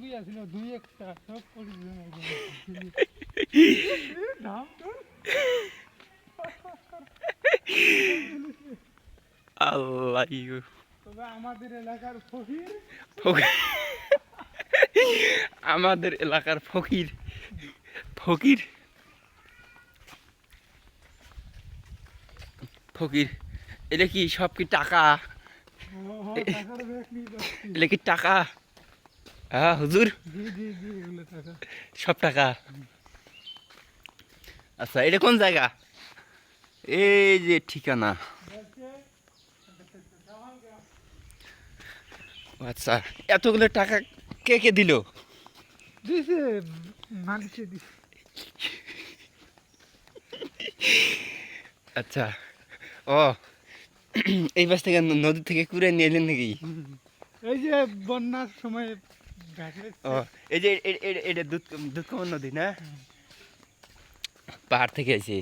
অল্পই আছিল দুই একটা সব করে নাম তোর আল্লাহ তবে আমাদের এলাকার ফকির আমাদের এলাকার ফকির ফকির ফকির এটা কি সব কি টাকা টাকার ব্যাগ নিয়ে যাচ্ছি এটা কি টাকা হ্যাঁ হুজুর জি জি জি এগুলো টাকা সব টাকা আচ্ছা এটা কোন জায়গা এই যে ঠিকানা আচ্ছা এতগুলো টাকা কে কে দিল দিছে মানুষে দিছে আচ্ছা ও এই পাশ থেকে নদী থেকে কুড়ে নিয়ে এলেন নাকি এই যে বন্যার সময় ও এই যে এটা দুধকমন নদী না পাহাড় থেকে আছে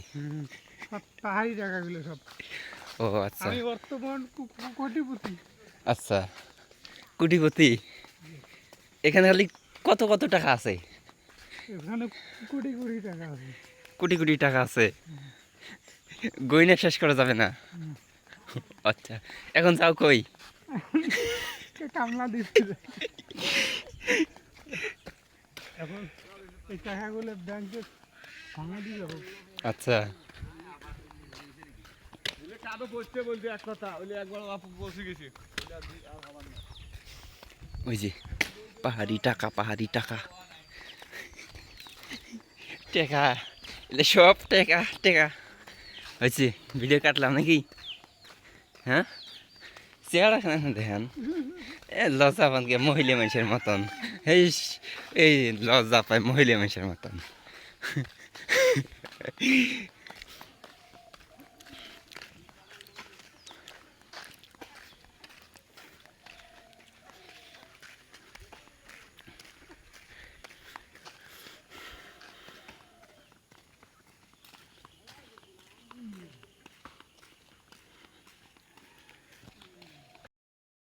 সব পাহাড়ি টাকাগুলো সব ও আচ্ছা আমি বর্তমান কোটিপতি আচ্ছা কোটিপতি এখানে খালি কত কত টাকা আছে এখানে কোটি কোটি টাকা আছে কোটি কোটি টাকা আছে গয়না শেষ করা যাবে না আচ্ছা এখন যাও কই কামলা দিচ্ছে এখন এই টাকাগুলো ব্যাংকে ভাঙা দিয়ে যাবো আচ্ছা কাদো বলতে বলতে এক কথা ওইলে একবার বসে গেছি ওই যে পাহাড়ি টাকা টাকা এলে সব টাকা টাকা হয়েছে ভিডিও কাটলাম নাকি হ্যাঁ চেহারা দেখেন এ লজ্জা পান কে মহিলা মানুষের মতন এই লজ্জা পায় মহিলা মানুষের মতন